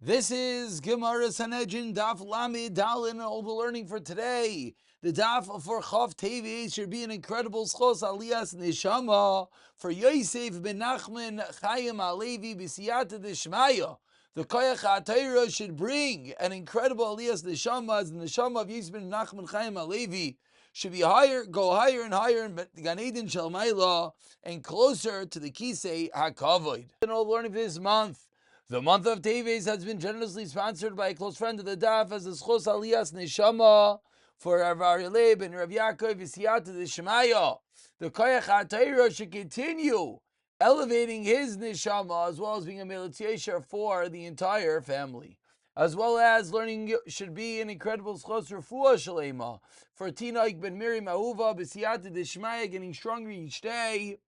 This is Gemara Sanhedrin Daf Lamed Dalin, and all the learning for today. The Daf for Chav Tevi should be an incredible schos aliyas neshama for Yosef ben Nachman Chayim Halevi b'siyata d'shmaya. The Koyach HaTorah should bring an incredible aliyas neshama, as the neshama of Yosef ben Nachman Chayim Halevi should be higher, go higher and higher in Gan Eden Shalmaila and closer to the Kisei HaKavod. And all the learning for this month. The month of Teves has been generously sponsored by a close friend of the Daf as the Schos Aliyas Neshama for Rav Aryeh ben Rav Yaakov Yisiyata D'Shemaya. The Koyach HaTorah should continue elevating his Neshama as well as being a Melitziesher for the entire family. As well as learning should be an incredible Schos Refuah Shalema for Tinaik ben Miriam Ahuva B'Siyata D'Shemaya, getting stronger each day.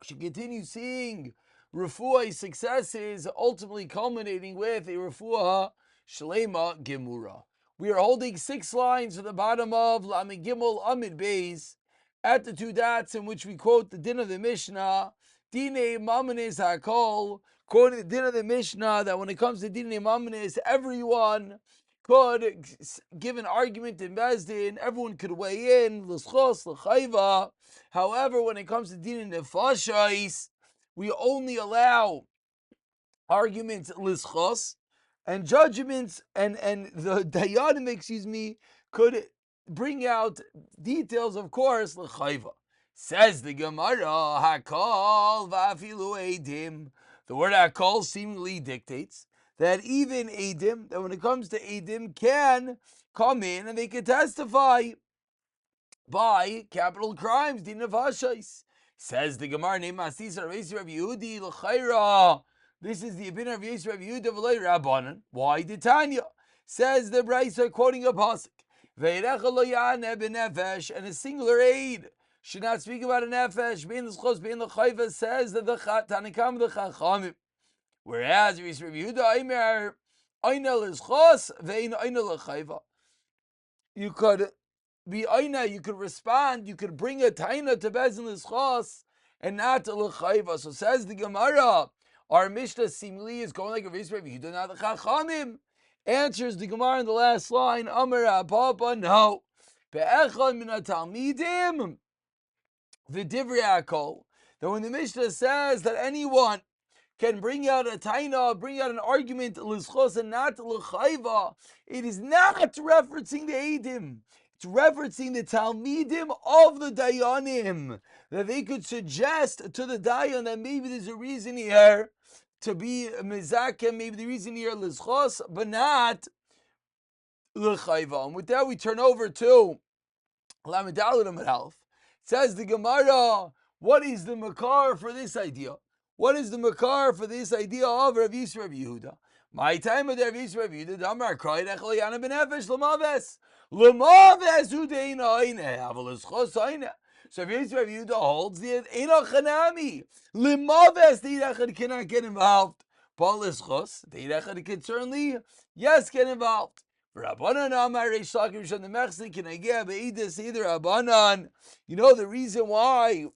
Should continue seeing refuah successes, ultimately culminating with a refuah shlema gemura. We are holding 6 lines from the bottom of Lamed Gimel Amid Beis at the 2 dots in which we quote the din of the Mishnah, Dine Mamanis Hakol, quoting the din of the Mishnah that when it comes to Dine Mamanis, everyone could give an argument in Bezdin, everyone could weigh in, l'schos, l'chayva. However, when it comes to din nefashos, we only allow arguments l'schos, and judgments and the dayanim, could bring out details, of course, l'chayva. Says the Gemara, hakol va'afilu edim. The word hakol seemingly dictates that even edim, that when it comes to edim, can come in and they can testify by capital crimes, din of hashais. Says the Gemara, name Masisa Rav Yehudi l'chayra. This is the opinion of Yosef Rav Yehuda v'lei Rabbanan. Why did Tanya? Says the Brisa, quoting a pasuk, ve'erecha lo ya'aneh b'nefesh, and a singular aid should not speak about a nefesh. Bein l'schos, bein l'chayva, says the Tanakam the Chachamim. Whereas Yosef Rav Yehuda Aimer, Aina l'schos ve'ein aina l'chayva. You could be aina, you could respond, you could bring a taina to bezin l'schos and not to l'chayva. So says the Gemara, our Mishnah seemingly is going like a Yosef Rav Yehuda, not the Chachamim. Answers the Gemara in the last line, Amar Papa, no. Be'echad min ha-talmidim v'divrei hakol. That when the Mishnah says that anyone can bring out a taina, bring out an argument l'schos and not l'chayva, it is not referencing the edim. It's referencing the talmidim of the dayanim, that they could suggest to the dayan that maybe there's a reason here to be mizakem, maybe the reason here l'schos, but not l'chayva. And with that, we turn over to Lamed Daled Amud Aleph. Says the Gemara, what is the makar for this idea? What is the makar for this idea of Rav Yisrael Rav Yehuda? My time of Rav Yisrael Rav Yehuda, Damar cried, Echel Yana Benefesh Lamaves. Lamaves Udeina Aine, Aval Eschos Aine. So Rav Yisrael Rav Yehuda holds the Eino Chanami. Lamaves, the Eirechad cannot get involved. Paul Eschos, the Eirechad can certainly, yes, get involved. Rabbanan Amar Reish Lakish on the Mechsi can I get Beidis either Rabbanan. You know the reason why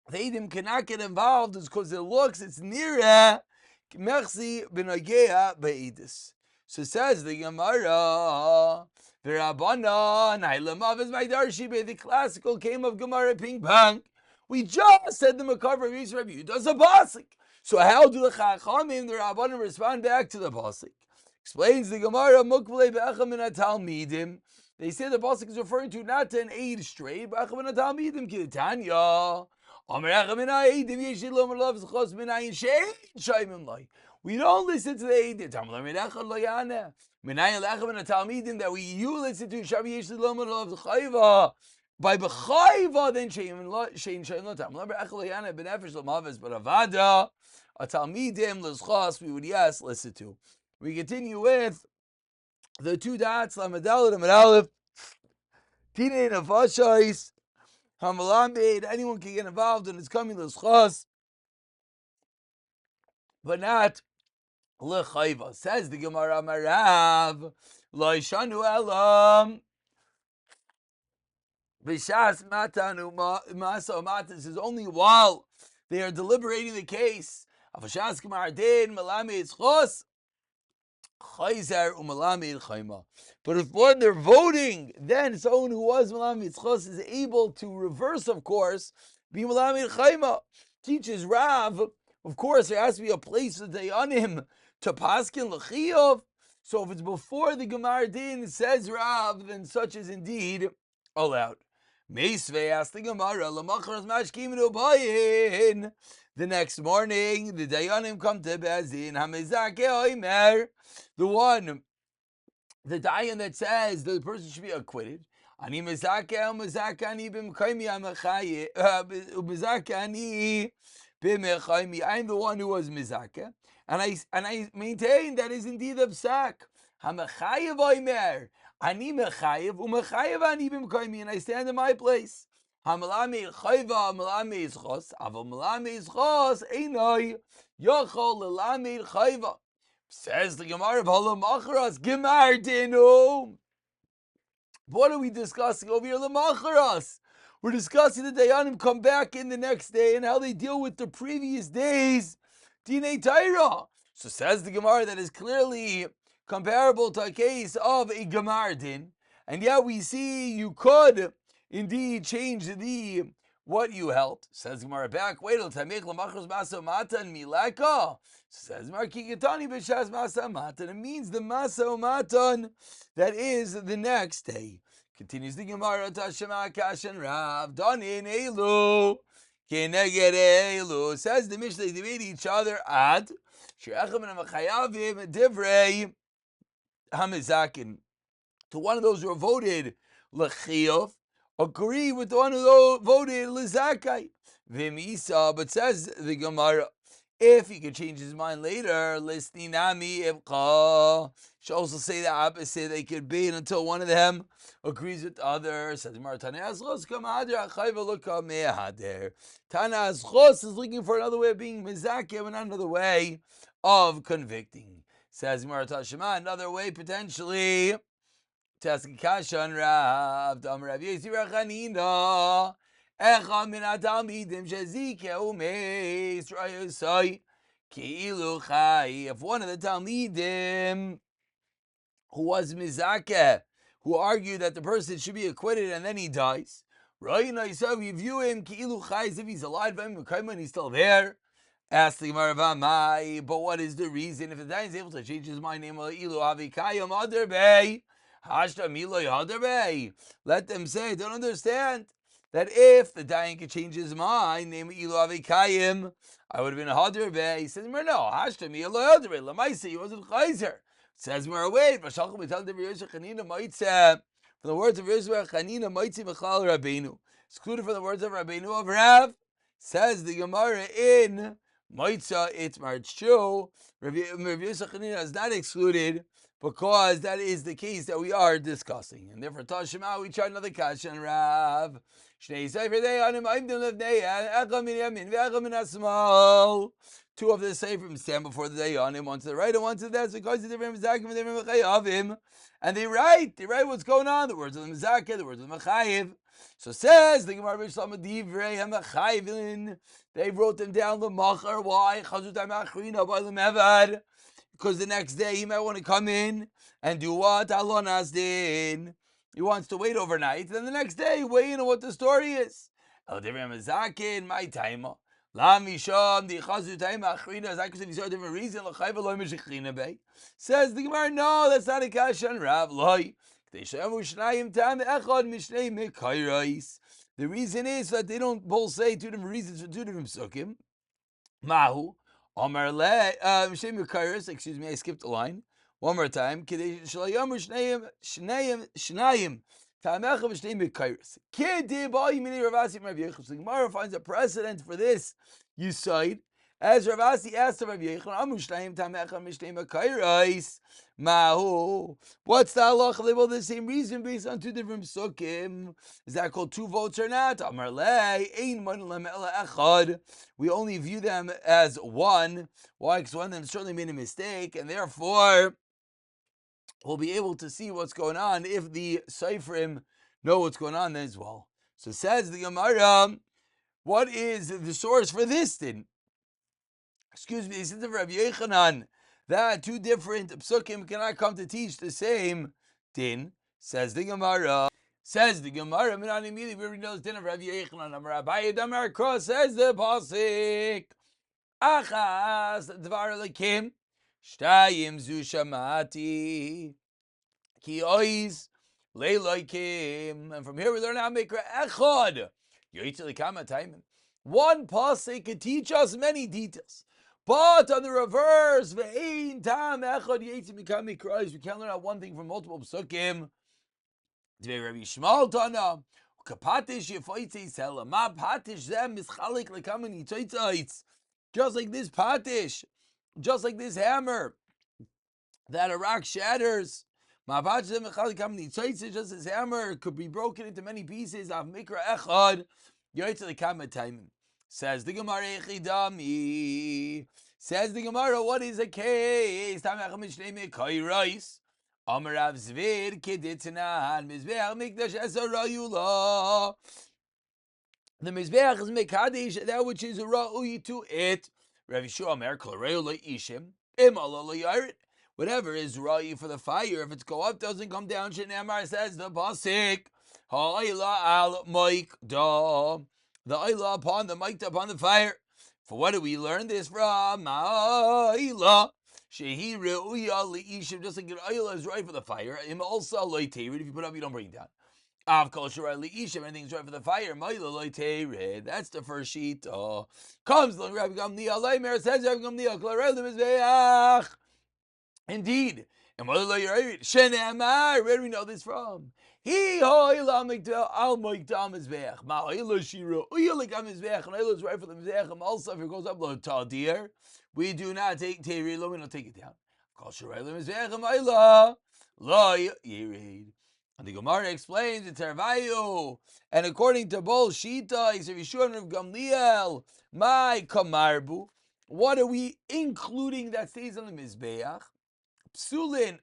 the Eidim cannot get involved is because it looks, it's near Mechsi Benagea Beidis. So says the Gemara, the Rabbanan, Hailamav is my Darshi, the classical game of Gemara ping pong. We just said the Makar of Yisrael Rabbi does a pasuk. So how do the Chachamim, the Rabbanan, respond back to the pasuk? Explains the Gemara, Mukvle be'echam min ha-talmidim. They say the pasuk is referring to not to an aid straight, but echam min ha-talmidim k'tanya. Amar echam min ha-eidim yeshid lo merlav z'chos min ha'yin she'ein shaymim lai. We don't listen to the eidim. Tamar min echad lo yaneh. Min ha'yin le'echam min ha-talmidim that you listen to shabi yeshid lo merlav z'chayva. By b'chayva then she'ein shaymim lo tamar echad lo yaneh b'nefesh lo maves but avada a talmidim l'zchos we would yes listen to. We continue with the 2 dots, Lamed Daled Amud Aleph, Tinei Nefashos, Hamalamed, anyone can get involved in it's coming l'schos, but not l'chayva. Says the Gemara, Marav, Lo yishanu elam, B'shas matanu masa matas is only while they are deliberating the case. Avashas Gemara din, Malame Yitzchos, Chayzer u'malamid chayma. But if when they're voting, then someone who was malamid chos is able to reverse, of course, be malamid chayma. Teaches Rav, of course, there has to be a place that they on him to paskin l'chiyov. So if it's before the Gemar Din, says Rav, then such is indeed allowed. Meisvei asked the Gemara, l'machras mashkim u'bayin. The next morning, the Dayanim come to Bezin, hamezake oimer, the one, the Dayan that says the person should be acquitted. Ani mezake ani b'mekaymi amachaye, ani b'mekaymi. I'm the one who was mezake, and I maintain that is indeed a psak. Hamachayev oimer, ani mechayev umechayev ani b'mekaymi, and I stand in my place. Hamalami chayva, hamalami ischos, aval malami ischos, einoi yochol lelamid chayva. Says the Gemara of Halam Acharas, Gemar Dinu. What are we discussing over here? Lamacharas. We're discussing the Dayanim come back in the next day and how they deal with the previous days. Dinei Taira. So says the Gemara that is clearly comparable to a case of a Gemar Din. And yet we see you could indeed change the what you held. Says Gemara back, wait till Tamich Lamachras Masa Matan Milaka. Says Marki Gitani Bishas Masa Matan. It means the Masa Matan that is the next day. Continues the Gemara, Tashema Kashan Rav, Danin Elu, Keneged Elu. Says the Mishnah, they debate each other at She'echem and Machayavim Divrei Hamizakin. To one of those who are voted L'chiyov, agree with the one who voted Lizakai. Vimisa, but says the Gemara, if he could change his mind later, Lisninami Evcha. Should also say the opposite. They could be until one of them agrees with the other. Says Gemara, Tana Azchos Kamader Achayva Luka Mehader. Tana Azchos is looking for another way of being Mizakim and another way of convicting. Says Gemara Tashema, another way potentially. Tasking Kashan Rav, Dam Rav Yisir Chanina, Echa min Adamidim Shezikeu Meis Rayosai Keilu Chai. If one of the Talmidim who was Mizakeh, who argued that the person should be acquitted and then he dies, right? So we view him Keilu Chai as if he's alive, and he's still there. Ask the Gemara, but what is the reason? If the Dayan is able to change his mind, name Ilu Avikayim Aderbei. Let them say, don't understand that if the Dayan could change his mind, name Ilu Avikayim, I would have been a Haderbei. He says, no, Hashta Milo Haderbei, Lamaisa, he wasn't Chayzer. Says, wait, from the words of Yosef Chanina, Maitzi Mechal Rabbeinu. Excluded from the words of Rabbeinu of Rav, says the Gemara in Maitza, it's true. Rav Yosef Chanina is not excluded, because that is the case that we are discussing. And therefore, Tashema, we try another Kash and Rav. Two of the Seifrim stand before the day on him, one to the right and one to the left, because the different and they write what's going on, the words of the Mizakeh, the words of the Mechayiv. So says the Gemara B'Shlama Divrei HaMechayivin, they wrote them down the Machar. Why? Because the next day he might want to come in and do what? Alon Asdin. He wants to wait overnight. Then the next day, weigh in on what the story is. My time. Says the Gemara, no, that's not a Kash and Rav. The reason is that they don't both say two different reasons for two different psukim. Mahu. Excuse me, I skipped a line. One more time. Gemara finds a precedent for this. You cite as Rav Asi asked Rav Yechon, Mahu. What's the halacha? They both the same reason based on two different psukim. Is that called two votes or not? We only view them as one. Why? Because one of them certainly made a mistake, and therefore we'll be able to see what's going on if the Seifrim know what's going on then as well. So says the Gemara, what is the source for this then? Excuse me, this is Rav Yechanan that two different psukim cannot come to teach the same din. Says the Gemara. Says the Gemara. Minan immediately we already know this din of Rav Yechanan. Amar Abaye Damar Cross says the pasuk. Achas dvar lekim shtayim zu shamati ki ois leiloikim. And from here we learn how to make echad. Yoitzel kama taimim. One pasuk can teach us many details. But on the reverse, ve'ein tam echad yoitzel mikam mikrais. We can't learn out one thing from multiple psukim. Dvei Rabbi Shmuel Tana. Kapatish yefoitzi sela. Ma patish zem mischalik lekamen yitzoitzoitz. Just like this patish, just like this hammer that a rock shatters. Just as hammer could be broken into many pieces of mikra echad. Says the Gemara, says the Gemara, what is the case? Amarav Zvir Kiditnan Mizbeach Mikdash Esarayula. The Mizbeach is Mekadesh, that which is Ra'ui to it. Rav Yeshua Mer Klareu Ishim Im Allah Yared. Whatever is Ra'i for the fire, if it's go up, doesn't come down. Shenamar says the pasuk Ha'ila al Maikda. The Ayla upon the Maikda upon the fire. For what do we learn this from? Ha'ila. Shehi Reuya Leishim, just like an Ayla is right for the fire. Im also Loiterid. If you put up, you don't bring it down. Av kol shura leishim, anything's right for the fire. Ma'ila loiterid. That's the first sheet. Comes the Rabbi Gamliel. Leimer says Rabbi Gamliel. Klarei lemizbeach. Indeed. And Shenemar, where do we know this from? He hoila mikdal al mikdal mizbeach. Ma'ila shira uyalik mizbeach. And Ayla is right for the mizbeach. Also, if it goes up lo tadir, we do not take teirilo. We don't take it down. Kol shura mizbeach ma'ila lo yirid. And the Gemara explains it's Tervayu, and according to both Shita, Yisrael Yeshua of Gamliel, my Kamarbu, what are we including that stays on the Mizbeach? Psulin,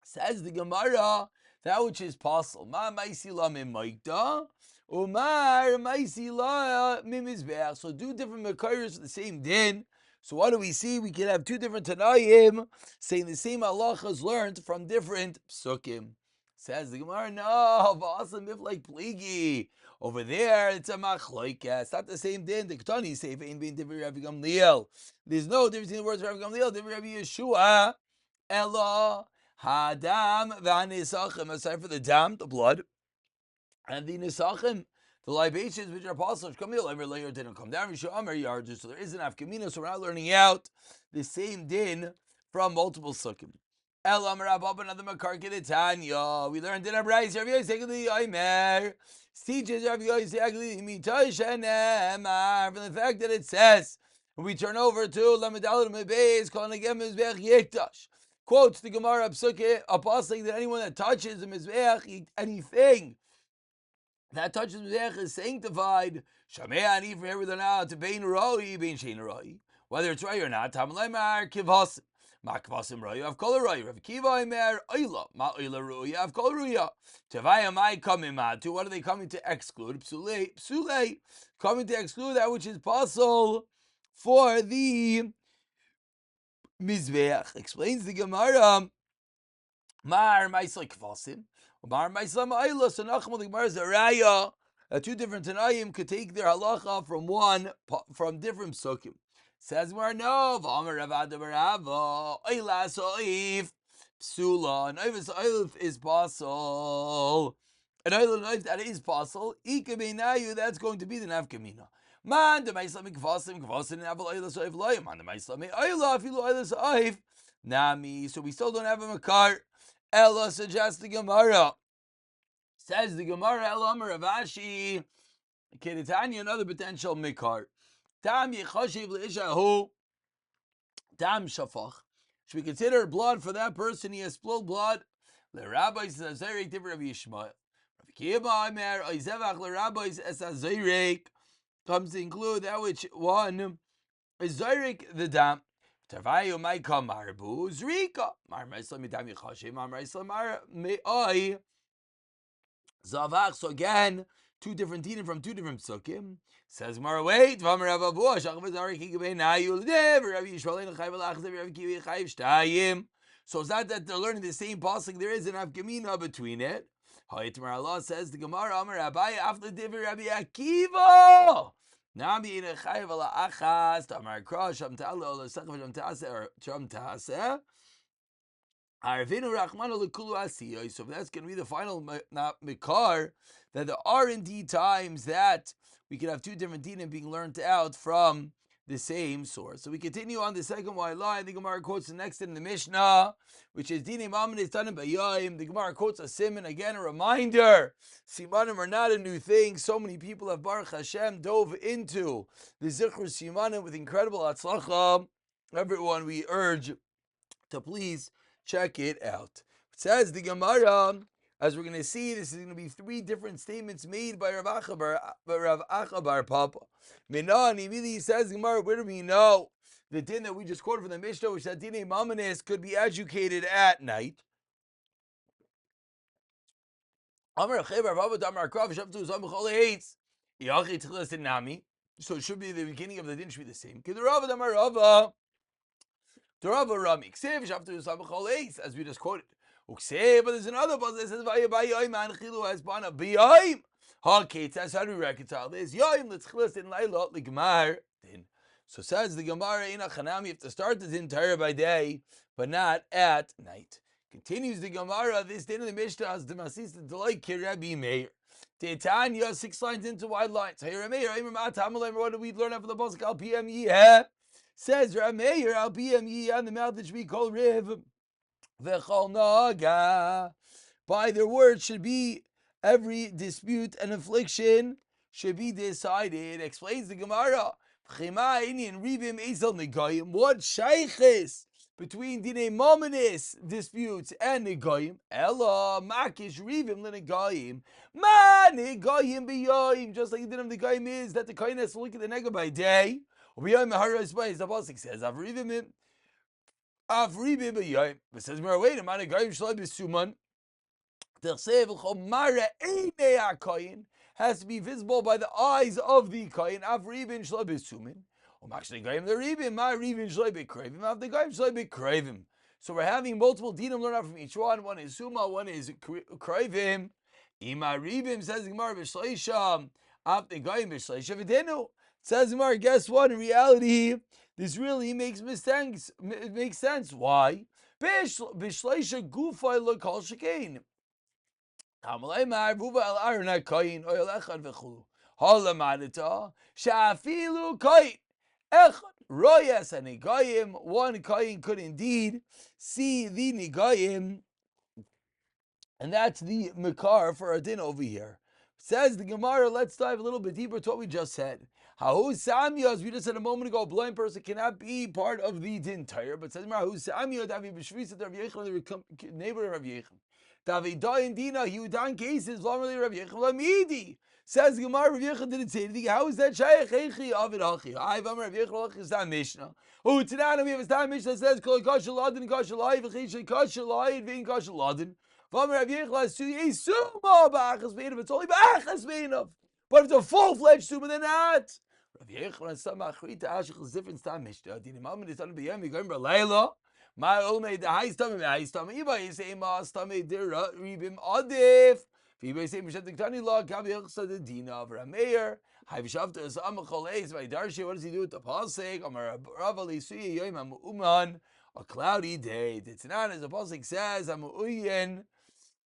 says the Gemara, that which is possible. Ma Maisila min Maikda, Umar Maisila min Mizbeach. So do different Mekayers for the same din. So what do we see? We can have two different Tanayim saying the same halachas learned from different psukim. Says the Gemara, no, awesome if like pligi. Over there, it's a machloika. It's not the same din. The Ketani say ain't being different Rabbi Gamliel. There's no difference in the words of Rabbi Gamliel, different Rabbi Yeshua. Ella hadam v'anisachim. Aside for the dam, the blood, and the nisachim, the libations which are possible. Gamliel every layer didn't come down. Yeshua Amar Yardu. So there is an afkamina. So we're not learning out the same din from multiple sukkim. We learned in our Bryce, Rav Yosef Agli Omer, teaches Rav Yosef Agli Mitoshanemar, from the fact that it says, when we turn over to Lamedalad Mebeis, calling again Mizbeach Yektash, quotes the Gemara Psuke, apostle that anyone that touches the Mizbeach, anything that touches the Mizbeach is sanctified. Shamei Ani, from here we learn out to Bein Roi, Bein Shein Roi, whether it's right or not. Tam Lemar Kivhasim. Makvasim roya of kol roya. Rav Kiva Imer oila ma oila roya of kol roya. Tevaya mai coming to what are they coming to exclude? Psulei coming to exclude that which is possible for the mizbeach. Explains the Gemara. Mar ma'isla kvasim, mar ma'isla ma'ila. So נחman the Gemara is a raya. Two different Tanaim could take their halacha from different psukim. Says we're no, V'amar Rav Adabarava, Oila Soif, Psula, an Oivis Oif is possible. An Oila Oif that is possible, Ikabeinayu, that's going to be the Nafkamina. Man, the Maislami Kvasim, Kvasim, Naval Oila Soif Loyam, man, the Maislami Oila, Filu Oila Soif, Nami, so we still don't have a Makar. Ella suggests the Gemara. Says the Gemara, Ella Amar Ravashi, Keditanya, another potential Makar. Tam yechashiv leishahu tam shafach. Should we consider blood for that person? He has spilled blood. The rabbis says Zayrik different Rabbi Yishmael. Rabbi Kiva Imer Oizevach the rabbis as Zayrik comes to include that which one is Zayrik the dam. Tavayu might come marbu zrika mar ma'islam tam yechashiv mar ma'islam mar me'oi zavach. So again, two different dinim from two different psukim. Says Gemara, wait, V'amar Rav Avuah, Shachvar Zari Kigabei Nayu L'dev, Rav Yishmael Ein Chayv L'achzev, Rav Kivi Chayv Shtayim. So it's not that they're learning the same pasuk. There is an afgamina between it. Hayitmar Allah says the Gemara, Amar Rabbi after Divi Rabbi Akiva. Nami in a Chayv L'achas, Tamar Krosh, Sham Ta'ala, or Sechva Sham Ta'aseh, or Sham Ta'aseh. Arvinu Rachmanu L'Kulu Asiyah. So that's going to be the final mikar, that there are indeed times that we can have two different dinim being learned out from the same source. So we continue on the second white line. The Gemara quotes the next in the Mishnah, which is dinim Amanis Tanim Bayayim. The Gemara quotes a simon, again a reminder. Simanim are not a new thing. So many people have Baruch Hashem dove into the Zichur Simanim with incredible atzlacha. Everyone, we urge to please check it out. It says the Gemara, as we're going to see, this is going to be three different statements made by Rav Achabar Papa. Minan, immediately says, Gemara, where do we know the din that we just quoted from the Mishnah, which said Dine Mamanis could be educated at night? So it should be the beginning of the din should be the same. As we just quoted. But there's another pasuk that says okay, that's how do we reconcile this? So says the Gemara, you have to start the entire by day, but not at night. Continues the Gemara, this din of the Mishnah has the Masis the Delay Kirabi Meir. Titania, 6 lines into wide lines. What do we learn after the pasuk? Al PM says Rameir Al PM on the mouth that should be called Riv. V'chol naga. By their words should be every dispute and affliction should be decided. Explains the Gemara. What shayches between Dinei Mominis disputes and Negayim? Ella makish rivim l'Negayim. Ma Negayim b'yoyim. Just like the din of Negayim is that the kohen has to look at the nega by day. B'yoyim haros b'yoyim. The pasuk says avrivim. Avribim b'yoyim. But says wait a minute. Negayim shloi b'suman. Has to be visible by the eyes of the kohen. Avribim shloi b'suman. So we're having multiple dinim learn out from each one. One is suma, one is krivim. Ima ribim says Gemara b'shleisha. After goyim b'shleisha v'denu. Says Gemara, guess what? In reality, this really makes sense. It makes sense. Why? B'shleisha gufay l'kol shekein. Amalei ma'arvuva al arna koyin oyel echad v'chulu. Halamadita shafilu koyin. Echad royas and Negayim. One koyin could indeed see the Negayim, and that's the Makar for our din over here. Says the Gemara, let's dive a little bit deeper to what we just said. Hahu Samya, as we just said a moment ago, a blind person cannot be part of the din tire, but says Hahu Samya, Davi B'Shvisa, Rav Yechon, the neighbor of Rav Yechon. Davi Dayan Dina, he would die in cases, Vlamali Rav Yechon, Lamidi. Says the Gemara, Rav Yechon didn't say anything. How is that Shaykh Echi Avid Hachi? I Vam Rav Yechon is that Mishnah. Oh, today we have a time Mishnah that says Kol Kashal Ladin, Kashal Lai, V'Chish Kashal Lai, V'In Kashal Ladin. Vam Rav Yechon has to Yisuma Ba'achas Beinav. It's only Ba'achas Beinav. But if it's a full-fledged Suma, they're not. Rav Yechon has some Achrita Ashich is different time Mishnah. Dinim Amin is on the B'Yam, Yigayim B'Layla. My Olmei the high stomach, high stomach. Iba is a ma stomach der ribim adif. Iba say Mishat Tani law Kabi Yachsa the Dina of Rameir. High Shavta is Amacholays by Darshi. What does he do with the pasuk? Amar Ravali Suya Yom Am Uman. A cloudy day. The Tanan, as the pasuk says, Am Uyen.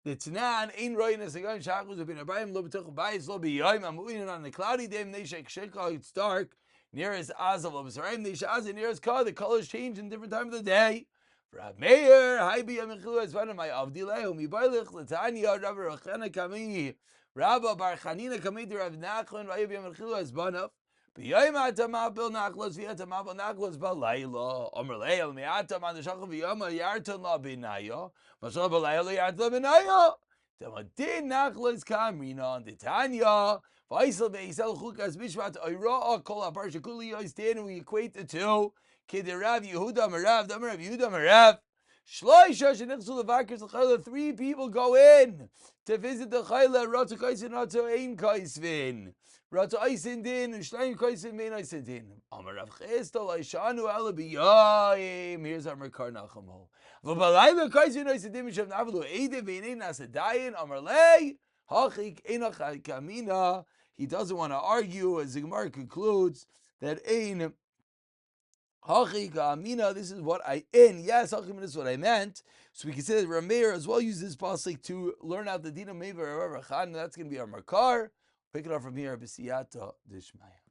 The Tanan in Royin as a gun shackles have been a bayim lo b'tuch bayis lo b'yayim. Am Uyen on the cloudy day. Neshek Shekha. It's dark. Near as Azav of Israel. Neshaz near as Ka. The colors change in different time of the day. Rav Meir, Haibi Amiklu as one of my Avdilehu, Mibalich, Latanya, Rav Rachana Kami, Rabba Bar Chanina Kami, Rav Nachman, Haibi Amiklu as Banav, Biyayim Atama, Bil Nachlos, Viatama, Nachlos, Balayla, Omerleil, Miatam, and the Shakal Viyama, Yartan La Binaya, Masal Balayla, Yartan Binaya, Tamadin Nachlos Kamina, Titania, Vaisal Beisel Chukas Bishvat, Ira, Kola Parshakuli, Yoistan, we equate the two. Kid Rav Yehuda Marav, Damar Rav Yehuda Marav, Shloisha shenichsu levakers l'chayla. 3 people go in to visit the chayla. Ratu kaisin, ratu ein kaisvin. Ratu aisin din, ushleim kaisin mein aisin din. Amar Rav Chisda laishanu ala biyayim. Here's our Merkar Nachamo. V'balayla kaisin aisin din mishav navlu eide v'ein nasadayin. Amar lei hachik enach kamina. He doesn't want to argue, as the Gemara concludes that ein hachik amina. This is what I in. Yes, hachik this is what I meant. So we can say that Rameir as well uses this pasuk to learn out the din of Mever Rachan. That's going to be our Makar. Pick it up from here. B'siyata Dishmaya.